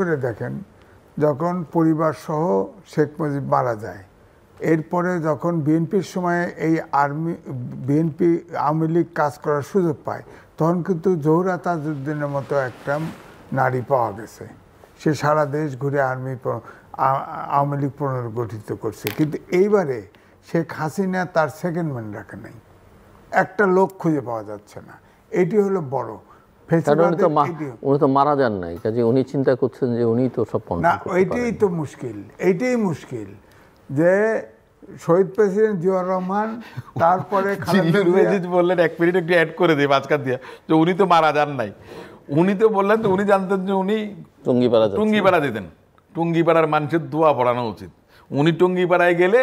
করে দেখেন যখন পরিবার সহ শেখ মুজিব মারা যায়, এরপরে যখন বিএনপির সময়ে এই বিএনপি আওয়ামী লীগ কাজ করার সুযোগ পায়, তখন কিন্তু জোহরা তাজউদ্দিনের মতো একটা নারী পাওয়া গেছে। সে সারা দেশ ঘুরে আওয়ামী লীগ পুনর্গঠিত করছে। কিন্তু এইবারে শেখ হাসিনা তার সেকেন্ড ম্যান রাখে নাই, একটা লোক খুঁজে পাওয়া যাচ্ছে না। এটি হলো বড়। উনি তো মারা যান নাই, কাজে উনি চিন্তা করছেন যে উনি তো সব না, এইটাই তো মুশকিল। এইটাই মুশকিল যে শহীদ প্রেসিডেন্ট জিয়াউর রহমান, তারপরে বললেন, এক মিনিট একটু অ্যাড করে দিই মাঝখান দিয়ে, যে উনি তো মারা যান নাই। উনি তো বললেন তো উনি জানতেন যে উনি টুঙ্গিপাড়া দিতেন, টুঙ্গিপাড়ার মানুষের দোয়া পড়ানো উচিত। উনি টুঙ্গিপাড়ায় গেলে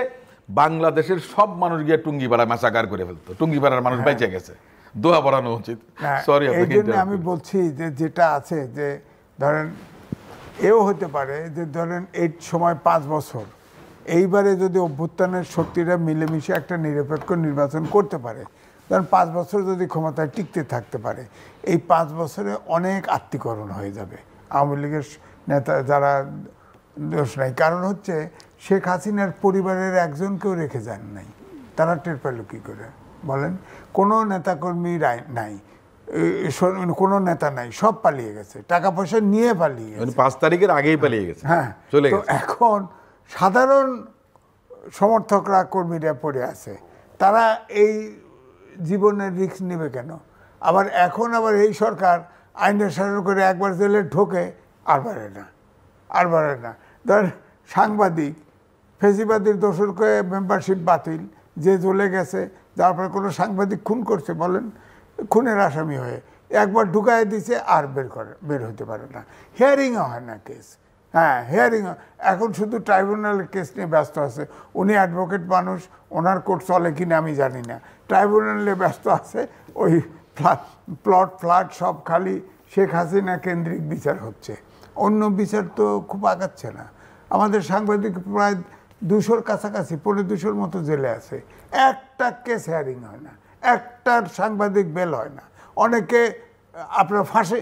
বাংলাদেশের সব মানুষ গিয়ে টুঙ্গিপাড়া মাসাকার করে ফেলতো, টুঙ্গিপাড়ার মানুষ বেঁচে গেছে, দোয়া পড়ানো উচিত। সরি, এই জন্য আমি বলছি যে যেটা আছে, যে ধরেন এও হতে পারে যে ধরেন এই সময় 5 বছর, এইবারে যদি অভ্যুত্থানের শক্তিরা মিলেমিশে একটা নিরপেক্ষ নির্বাচন করতে পারে, ধরেন 5 বছর যদি ক্ষমতায় টিকতে থাকতে পারে, এই 5 বছরে অনেক আত্মীকরণ হয়ে যাবে আওয়ামী লীগের নেতা যারা দোষ নাই। কারণ হচ্ছে শেখ হাসিনার পরিবারের একজনকেও রেখে যান নাই, তারা টের পেল কী করে বলেন? কোনো নেতাকর্মী নাই, কোনো নেতা নাই, সব পালিয়ে গেছে, টাকা পয়সা নিয়ে পালিয়ে গেছে, 5 তারিখের আগেই পালিয়ে গেছে। হ্যাঁ, চলে গেছে। এখন সাধারণ সমর্থকরা, কর্মীরা পড়ে আছে, তারা এই জীবনের রিস্ক নেবে কেন? আবার এখন আবার এই সরকার আইনের শাসন করে একবার জেলে ঢোকে আর বাড়ে না। ধর সাংবাদিক ফেসিবাদীর দোসরকে মেম্বারশিপ বাতিল, যে চলে গেছে, যার পরে কোনো সাংবাদিক খুন করছে বলেন, খুনের আসামি হয়ে একবার ঢুকাই দিছে আর বের হতে পারে না, হিয়ারিংও হয় না কেস। হ্যাঁ, হিয়ারিং এখন শুধু ট্রাইব্যুনালের কেস নিয়ে ব্যস্ত আছে। উনি অ্যাডভোকেট মানুষ, ওনার কোর্ট চলে কিনা আমি জানি না, ট্রাইব্যুনালে ব্যস্ত আছে। ওই প্লট সব খালি শেখ হাসিনা কেন্দ্রিক বিচার হচ্ছে, অন্য বিচার তো খুব আগাচ্ছে না। আমাদের সাংবাদিক প্রায় 200-র কাছাকাছি, 250-র মতো জেলে আছে, একটা কেস হিয়ারিং হয় না, একটার সাংবাদিক বেল হয় না। অনেকে আপনার ফাঁসে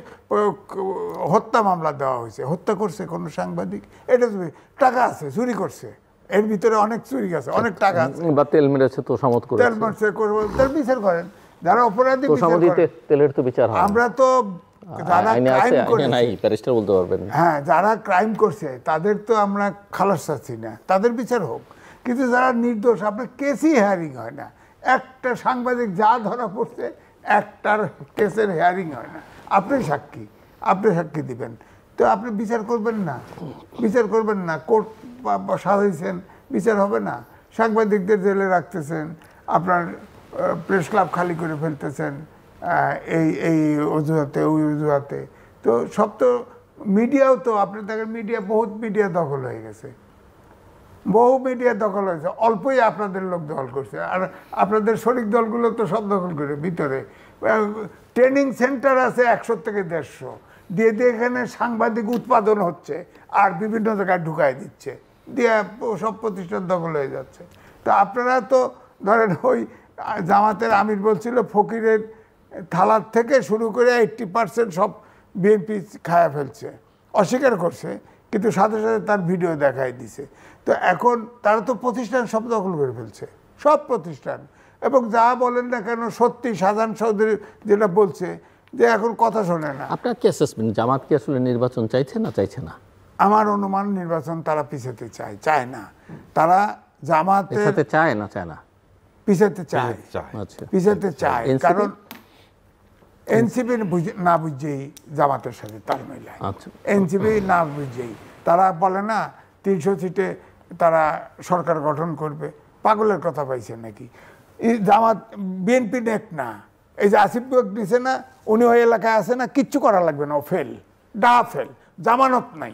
হত্যা মামলা দেওয়া হয়েছে, হত্যা করছে কোনো সাংবাদিক, এটা টাকা আছে, চুরি করছে, এর ভিতরে অনেক চুরি আছে, অনেক টাকা আছে, বা তেল মেরেছে, তো সামত করে তেল মেরেছে, তার বিচার করেন। যারা অপরাধী, তেলের তো বিচার হয়। আমরা তো যারা ক্রাইম করে, হ্যাঁ, যারা ক্রাইম করছে তাদের তো আমরা খালাস চাচ্ছি না, তাদের বিচার হোক। কিন্তু যারা নির্দোষ, আপনার কেসই হিয়ারিং হয় না। একটা সাংবাদিক যা ধরা পড়ছে, একটার কেসের হিয়ারিং হয় না। আপনি সাক্ষী দিবেন, তো আপনি বিচার করবেন না, কোর্ট সাজাইছেন, বিচার হবে না। সাংবাদিকদের জেলে রাখতেছেন, আপনার প্রেস ক্লাব খালি করে ফেলতেছেন, এই অজুহাতে, ওই অজুহাতে। তো সব তো মিডিয়াও তো, আপনি দেখেন বহুত মিডিয়া দখল হয়ে গেছে, অল্পই আপনাদের লোক দখল করছে। আর আপনাদের শরিক দলগুলো তো সব দখল করে, ভিতরে ট্রেনিং সেন্টার আছে 100 থেকে 150 দিয়ে এখানে সাংবাদিক উৎপাদন হচ্ছে, আর বিভিন্ন জায়গায় ঢুকাই দিচ্ছে, দিয়ে সব প্রতিষ্ঠান দখল হয়ে যাচ্ছে। তো আপনারা তো ধরেন ওই জামাতের আমির বলছিল, ফকিরের থালার থেকে শুরু করে 80% সব বিএনপি খায়া ফেলছে, অস্বীকার করছে, কিন্তু সাথে সাথে তার ভিডিও দেখাই দিছে। তো এখন তারা তো প্রতিষ্ঠান সব দখল করে ফেলছে, সব প্রতিষ্ঠান। এবং যা বলেন না কেন, সত্যি শাহজাহান চৌধুরী যেটা বলছে, যে এখন কথা শোনে না। আপনার কি অ্যাসেসমেন্ট, জামাত কি আসলে নির্বাচন চাইছে না? আমার অনুমান নির্বাচন তারা পিছাতে চায় না। তারা জামাতে পিছাতে চায়, কারণ এনসিপি না বুঝেই জামাতের সাথে তাল মেলায়। এনসিপি না বুঝেই তারা বলে না 300 সিটে তারা সরকার গঠন করবে, পাগলের কথা পাইছে নাকি? জামাত বিএনপি নেক না, এই যে আসিফ নিছে না, উনি ওই এলাকায় আছে না, কিচ্ছু করা লাগবে না, ও ফেল, জামানত নাই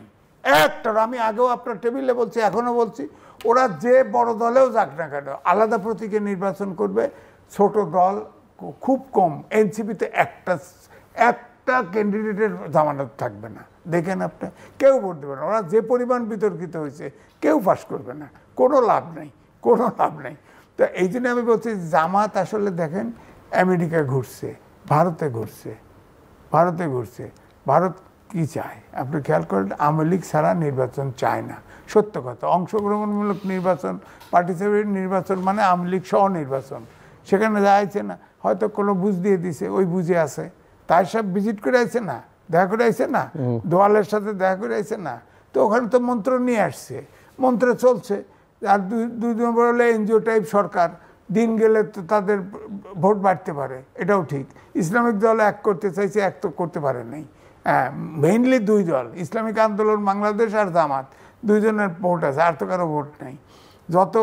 একটা। আমি আগেও আপনার টেবিলে বলছি, এখনো বলছি, ওরা যে বড় দলেও যাক না কেন, আলাদা প্রতীকে নির্বাচন করবে। ছোট দল খুব কম, এনসিপিতে একটা ক্যান্ডিডেটের জামানত থাকবে না, দেখেন আপনি, কেউ ভোট দেবে না। ওরা যে পরিমাণ বিতর্কিত হয়েছে, কেউ পাস করবে না, কোনো লাভ নেই। তো এই জন্য আমি বলছি, জামাত আসলে দেখেন আমেরিকা ঘুরছে, ভারতে ঘুরছে, ভারত কি চায় আপনি খেয়াল করেন, আওয়ামী লীগ ছাড়া নির্বাচন চায় না, সত্য কথা। অংশগ্রহণমূলক নির্বাচন, পার্টিসিপেট নির্বাচন মানে আওয়ামী লীগ সহ নির্বাচন, সেখানে যাইছে না, হয়তো কোনো বুঝ দিয়ে দিছে, ওই বুঝে আছে, তাই সব ভিজিট করে আইছে না, দেখা করে আইছে না, দোয়ালের সাথে দেখা করে আইছে না, তো ওখানে তো মন্ত্র নিয়ে আসছে, মন্ত্র চলছে। আর দুই দিন পর হলে এনজিও টাইপ সরকার, দিন গেলে তো তাদের ভোট বাড়তে পারে, এটাও ঠিক। ইসলামিক দল এক করতে চাইছে, এক তো করতে পারে নাই। হ্যাঁ, মেইনলি দুই দল, ইসলামিক আন্দোলন বাংলাদেশ আর জামাত, দুইজনের ভোট আছে, আর তো কারো ভোট নেই। যত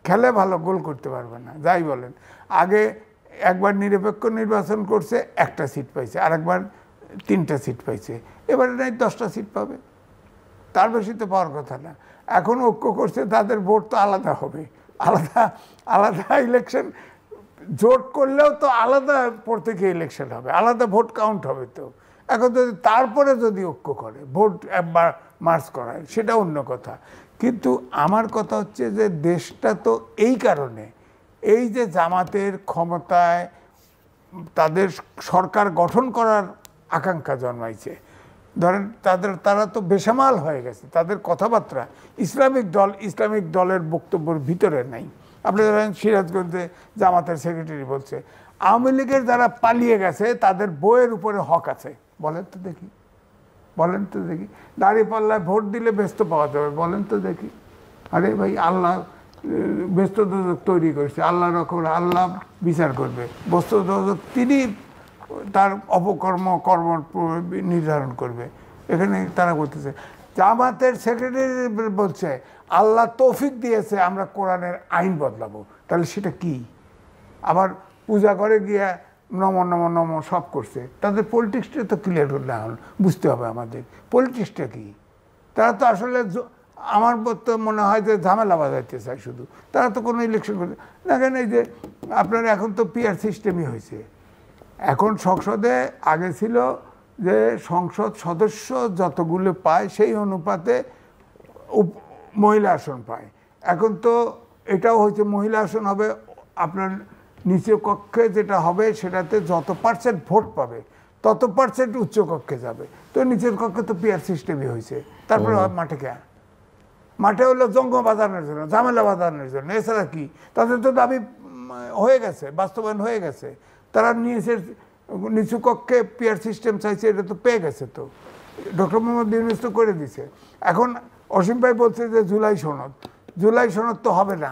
খেলে ভালো, গোল করতে পারবে না, যাই বলেন। আগে একবার নিরপেক্ষ নির্বাচন করছে, একটা সিট পাইছে, আর একবার 3টা সিট পাইছে, এবারে নাই 10টা সিট পাবে, তার বেশি তো পাওয়ার কথা না। এখন ঐক্য করছে, তাদের ভোট তো আলাদা হবে, আলাদা আলাদা ইলেকশন। জোট করলেও তো আলাদা প্রত্যেকে ইলেকশন হবে, আলাদা ভোট কাউন্ট হবে। তো এখন যদি তারপরে যদি ঐক্য করে, ভোট একবার মার্চ করায়, সেটা অন্য কথা। কিন্তু আমার কথা হচ্ছে যে দেশটা তো এই কারণে, এই যে জামাতের ক্ষমতায় তাদের সরকার গঠন করার আকাঙ্ক্ষা জন্মাইছে, ধরেন তারা তো বেসামাল হয়ে গেছে, তাদের কথাবার্তা ইসলামিক দলের বক্তব্যের ভিতরে নাই। আপনি ধরেন সিরাজগঞ্জে জামাতের সেক্রেটারি বলছে আওয়ামী লীগের যারা পালিয়ে গেছে তাদের বইয়ের উপরে হক আছে। বলেন তো দেখি, বলেন তো দেখি, দাঁড়িপাল্লায় ভোট দিলে ব্যস্ত পাওয়া যাবে, বলেন তো দেখি। আরে ভাই, আল্লাহ ব্যস্ত দোজক তৈরি করেছে, আল্লাহ রকম, আল্লাহ বিচার করবে। ব্যস্ত দোজক তিনি তার কর্ম নির্ধারণ করবে। এখানে তারা বলতেছে, জামাতের সেক্রেটারি বলছে আল্লাহ তৌফিক দিয়েছে আমরা কোরআনের আইন বদলাবো, তাহলে সেটা কি? আবার পূজা করে গিয়া নম নম নম সব করছে। তাদের পলিটিক্সটা তো ক্লিয়ার না হল, বুঝতে হবে আমাদের পলিটিক্সটা কি। তারা তো আসলে, আমার তো মনে হয় যে ঝামেলা বাজাইতে চায় শুধু, তারা তো কোনো ইলেকশন করতে দেখেন। এই যে আপনার এখন তো পিআর সিস্টেমই হয়েছে। এখন সংসদে আগে ছিল যে সংসদ সদস্য যতগুলো পায় সেই অনুপাতে মহিলা আসন পায়। এখন তো এটাও হয়েছে, মহিলা আসন হবে আপনার নিচু কক্ষে যেটা হবে সেটাতে যত পার্সেন্ট ভোট পাবে তত পার্সেন্ট উচ্চ কক্ষে যাবে। তো নিচের কক্ষে তো পিআর সিস্টেমই হয়েছে। তারপরে মাঠে কে? মাঠে হলো জঙ্গ বাঁধানোর জন্য, ঝামেলা বাঁধানোর জন্য, এছাড়া কি? তাদের তো দাবি হয়ে গেছে, বাস্তবায়ন হয়ে গেছে। তারা নিচু কক্ষে পিআর সিস্টেম চাইছে, এটা তো পেয়ে গেছে। তো ডক্টর মোহাম্মদ ইউনূস তো করে দিছে। এখন অসীম ভাই বলছে যে জুলাই সনদ তো হবে না,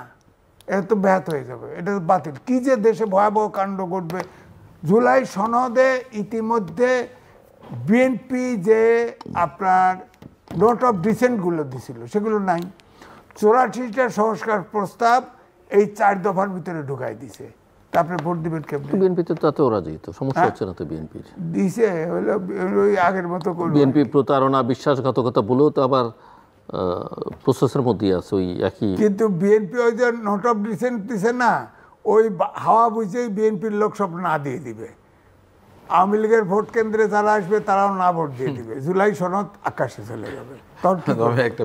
এটা তো ব্যাহত হয়ে যাবে, এটা বাতিল। কি যে দেশে ভয়াবহ কাণ্ড ঘটবে। জুলাই সনদে ইতিমধ্যে বিএনপি যে আপনার নোট অফ ডিসেন্টগুলো দিছিল সেগুলো নাই। 84টা সংস্কার প্রস্তাব এই 4 দফার ভিতরে ঢুকাই দিছে। তারপরে ভোট দিবেন কেমন? বিএনপি তো তাতেও রাজি, তো সমস্যা হচ্ছে না তো বিএনপির। দিছে হলো ওই আগের মতো করবে। বিএনপি প্রতারণা, বিশ্বাসঘাতকতা বলেও তো আবার প্রসেসের মধ্যে আছে ওই একই। কিন্তু বিএনপি ওই যে নোট অফ ডিসেন্ট দিছে না, ওই হাওয়া বুঝেই বিএনপির লোক সব না দিয়ে দিবে। আওয়ামী লীগের ভোট কেন্দ্রে যারা আসবে তারাও না ভোট দিয়ে দিবে। জুলাই সনদ আকাশে চলে যাবে। তখন একটা